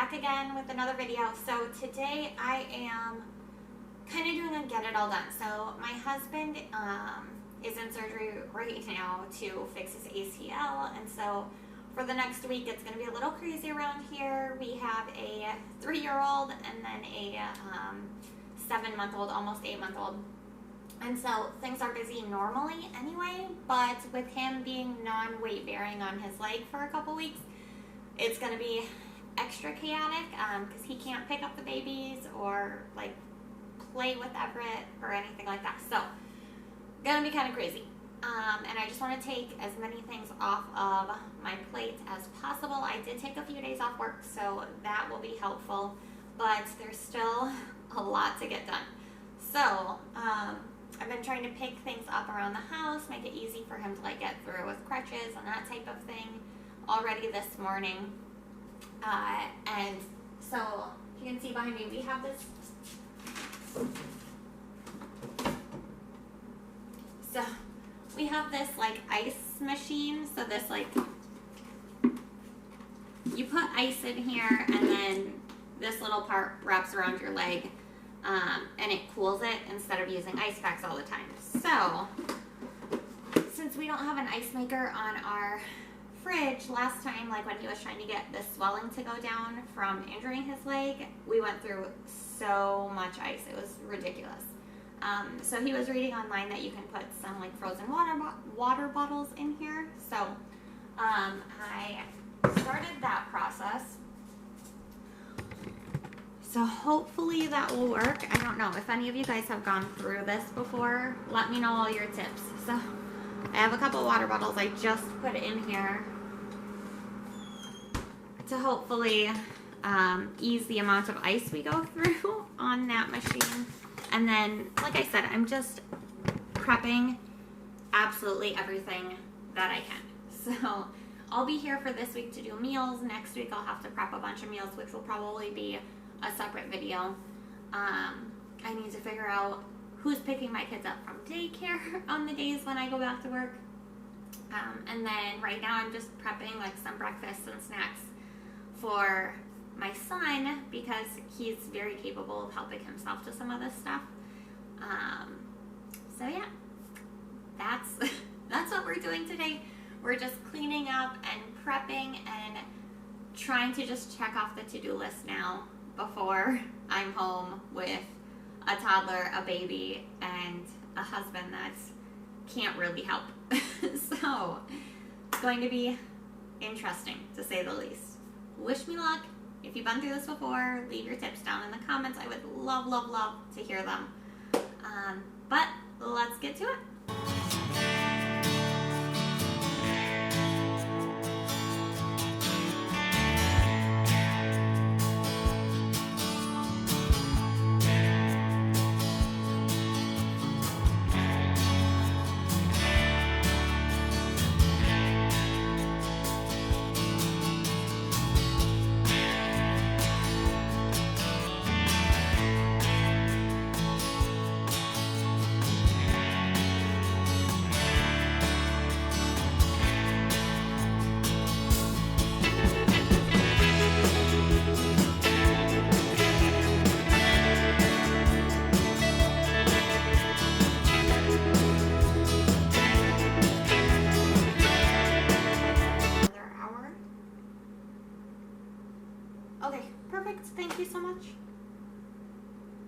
back again with another video. So today I am kind of doing a get it all done. So my husband is in surgery right now to fix his ACL, and so for the next week it's going to be a little crazy around here. We have a 3-year-old and then a 7-month-old, almost 8-month-old. And so things are busy normally anyway, but with him being non-weight bearing on his leg for a couple weeks, it's going to be extra chaotic because he can't pick up the babies or like play with Everett or anything like that. So going to be kind of crazy. And I just want to take as many things off of my plate as possible. I did take a few days off work, so that will be helpful, but there's still a lot to get done. So I've been trying to pick things up around the house, make it easy for him to like get through with crutches and that type of thing already this morning. And so you can see behind me, we have this. So we have this like ice machine. So this like, you put ice in here and then this little part wraps around your leg. And it cools it instead of using ice packs all the time. So, since we don't have an ice maker on our fridge, last time, like when he was trying to get the swelling to go down from injuring his leg, we went through so much ice. It was ridiculous. So he was reading online that you can put some like frozen water bottles in here. So, I started that process. So hopefully that will work. I don't know if any of you guys have gone through this before. Let me know all your tips. So I have a couple water bottles I just put in here to hopefully ease the amount of ice we go through on that machine. And then, like I said, I'm just prepping absolutely everything that I can. So I'll be here for this week to do meals. Next week I'll have to prep a bunch of meals, which will probably be a separate video. I need to figure out who's picking my kids up from daycare on the days when I go back to work. And then right now I'm just prepping like some breakfast and snacks for my son because he's very capable of helping himself to some of this stuff. So yeah, that's what we're doing today. We're just cleaning up and prepping and trying to just check off the to-do list now before I'm home with a toddler, a baby, and a husband that can't really help. So it's going to be interesting, to say the least. Wish me luck. If you've been through this before, leave your tips down in the comments. I would love, love, love to hear them. But let's get to it. Okay, perfect. Thank you so much.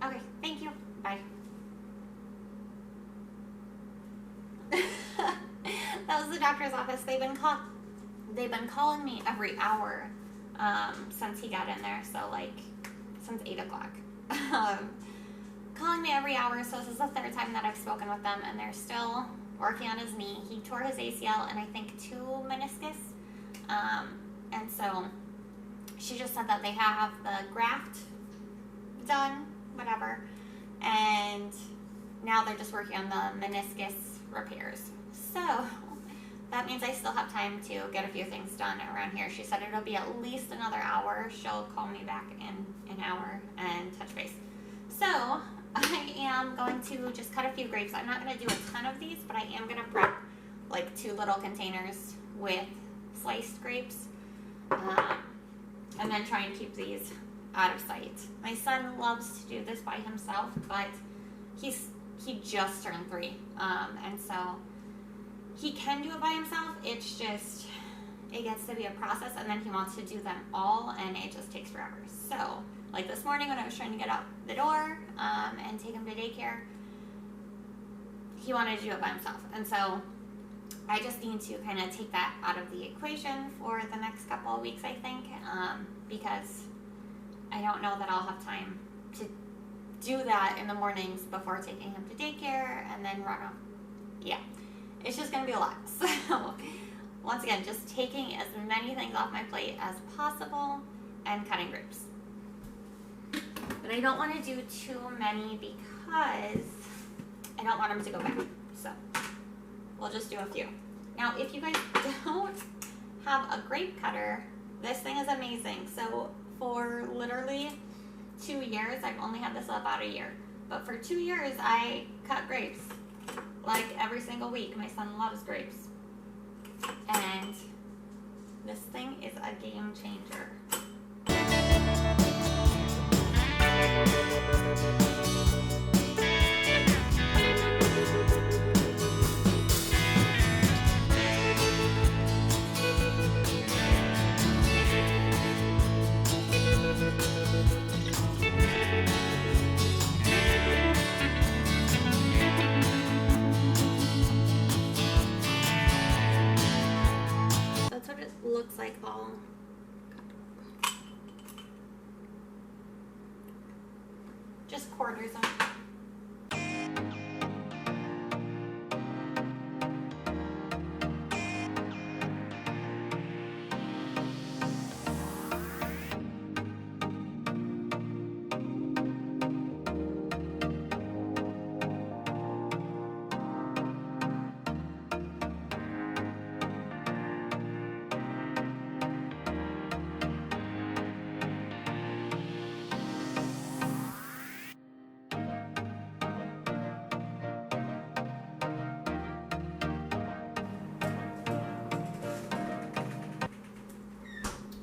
Okay, thank you. Bye. That was the doctor's office. They've been calling me every hour since he got in there. So like since 8 o'clock. Calling me every hour. So this is the 3rd time that I've spoken with them, and they're still working on his knee. He tore his ACL and I think 2 meniscus. And so she just said that they have the graft done, whatever, and now they're just working on the meniscus repairs. So that means I still have time to get a few things done around here. She said it'll be at least another hour. She'll call me back in an hour and touch base. So I am going to just cut a few grapes. I'm not going to do a ton of these, but I am going to prep like 2 little containers with sliced grapes. and then try and keep these out of sight. My son loves to do this by himself, but he just turned 3, and so he can do it by himself. It's just, it gets to be a process, and then he wants to do them all, and it just takes forever. So, like this morning when I was trying to get out the door and take him to daycare, he wanted to do it by himself, and so I just need to kind of take that out of the equation for the next couple of weeks, I think, because I don't know that I'll have time to do that in the mornings before taking him to daycare and then run off. Yeah, it's just going to be a lot. So, once again, just taking as many things off my plate as possible and cutting grapes. But I don't want to do too many because I don't want him to go bad. So, we'll just do a few. Now, if you guys don't have a grape cutter, this thing is amazing. So, for literally 2 years, I've only had this about a year. But for 2 years, I cut grapes. Like every single week. My son loves grapes. And this thing is a game changer. That's what it looks like all just quarters them.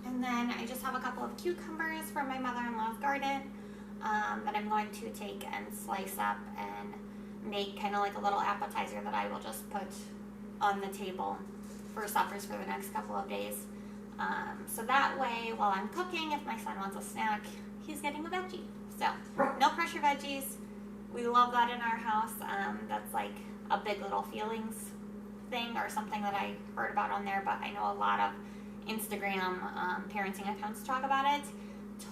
And then I just have a couple of cucumbers from my mother-in-law's garden that I'm going to take and slice up and make kind of like a little appetizer that I will just put on the table for suppers for the next couple of days. So that way, while I'm cooking, if my son wants a snack, he's getting a veggie. So, no pressure veggies. We love that in our house. That's like a Big Little Feelings thing or something that I heard about on there, but I know a lot of Instagram parenting accounts talk about it.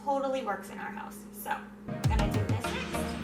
Totally works in our house. So, I'm gonna do this next.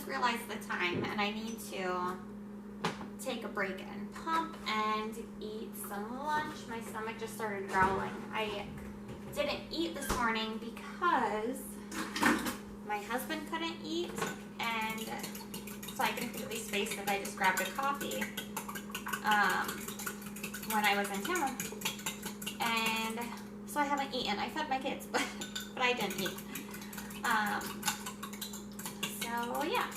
Realize the time and I need to take a break and pump and eat some lunch. My stomach just started growling. I didn't eat this morning because my husband couldn't eat, and so I completely spaced it. I just grabbed a coffee. when I was in town. And so I haven't eaten. I fed my kids, but I didn't eat. So yeah,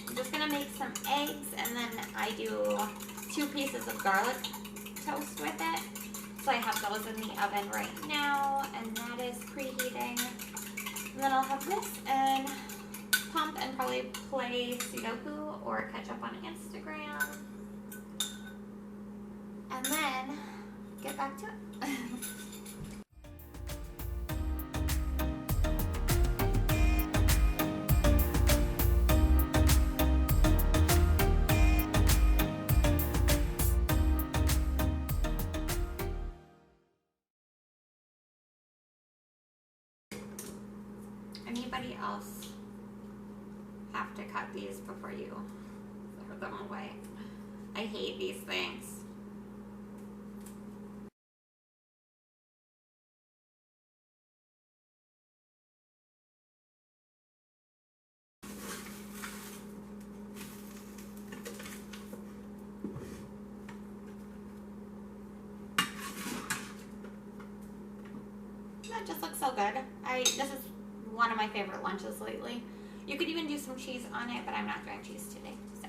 I'm just gonna make some eggs, and then I do 2 pieces of garlic toast with it. So I have those in the oven right now, and that is preheating. And then I'll have this and pump and probably play Sudoku or catch up on Instagram. And then get back to it. Anybody else have to cut these before you throw them away? I hate these things. That just looks so good. This is one of my favorite lunches lately. You could even do some cheese on it, but I'm not doing cheese today. So.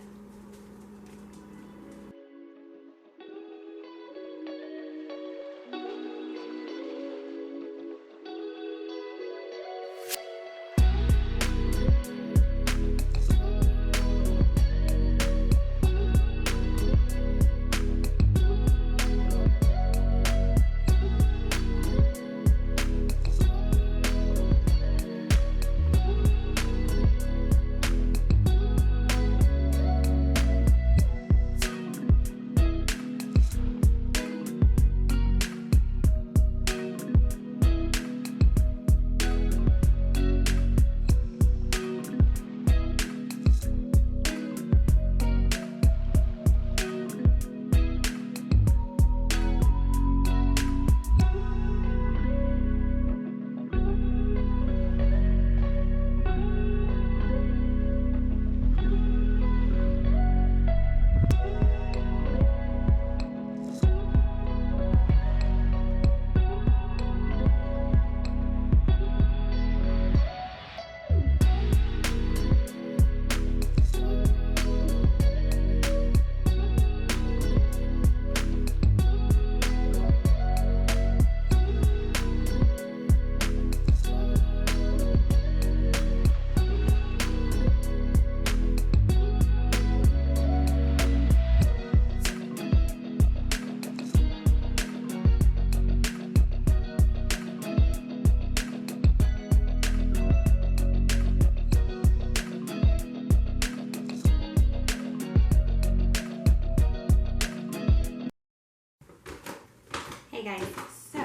Hey guys, so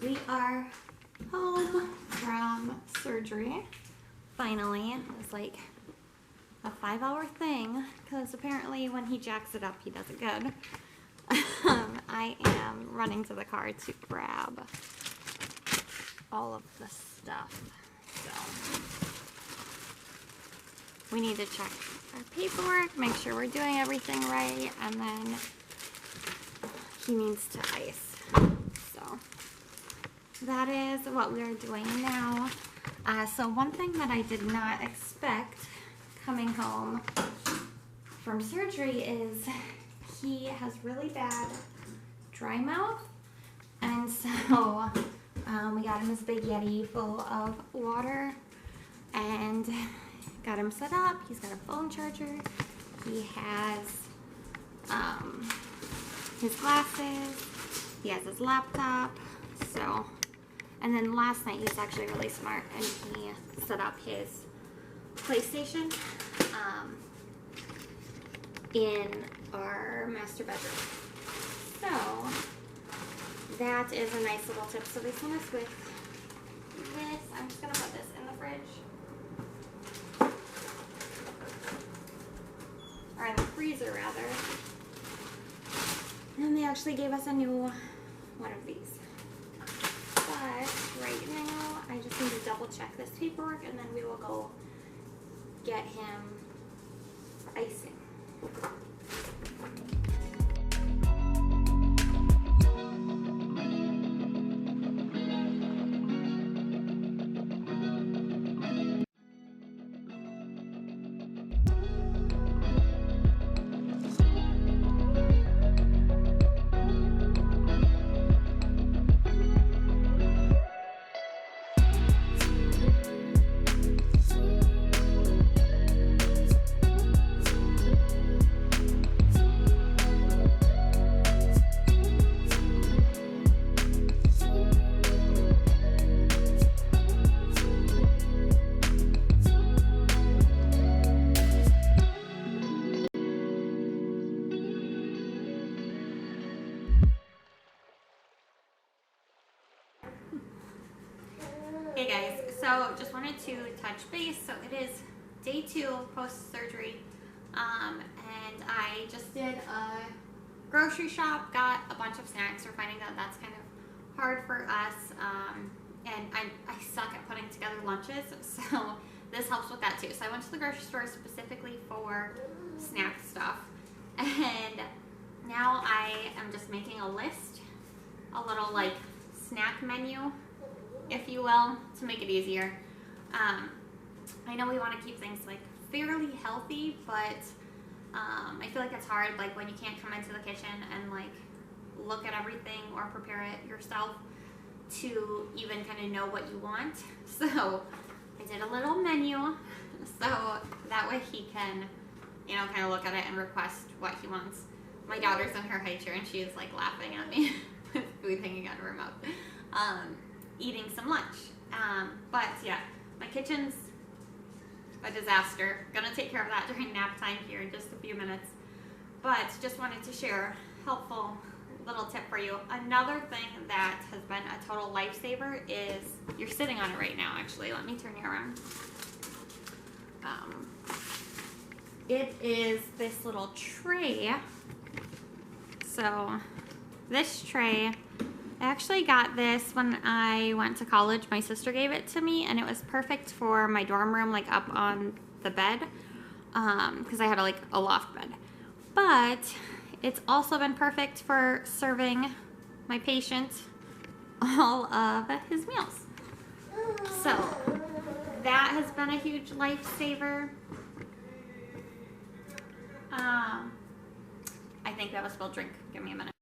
we are home from surgery. Finally, it was like a 5-hour thing because apparently when he jacks it up, he does it good. I am running to the car to grab all of the stuff. So we need to check our paperwork, make sure we're doing everything right, and then he needs to ice. So that is what we are doing now. So one thing that I did not expect coming home from surgery is he has really bad dry mouth. And so we got him this big Yeti full of water and got him set up. He's got a phone charger. He has his glasses, he has his laptop, so, and then last night he was actually really smart and he set up his PlayStation in our master bedroom. So that is a nice little tip. So they sent us with this. I'm just gonna put this in the fridge, or in the freezer rather. And they actually gave us a new one of these. But right now, I just need to double check this paperwork and then we will go get him icing. Hey guys, so just wanted to touch base. So it is day 2 post-surgery, and I just did a grocery shop, got a bunch of snacks. We're finding that that's kind of hard for us, and I suck at putting together lunches, so this helps with that too. So I went to the grocery store specifically for snack stuff, and now I am just making a list, a little like snack menu, if you will, to make it easier. I know we want to keep things like fairly healthy, but I feel like it's hard, like when you can't come into the kitchen and like look at everything or prepare it yourself to even kind of know what you want. So I did a little menu so that way he can, you know, kind of look at it and request what he wants. My daughter's in her high chair and she is like laughing at me with food hanging out of her mouth, eating some lunch. But yeah, my kitchen's a disaster. Gonna take care of that during nap time here in just a few minutes. But just wanted to share a helpful little tip for you. Another thing that has been a total lifesaver is, you're sitting on it right now actually. Let me turn you around. It is this little tray. So this tray, I actually got this when I went to college. My sister gave it to me, and it was perfect for my dorm room, like up on the bed, because I had like a loft bed. But it's also been perfect for serving my patient all of his meals. So that has been a huge lifesaver. I think that was spilled drink. Give me a minute.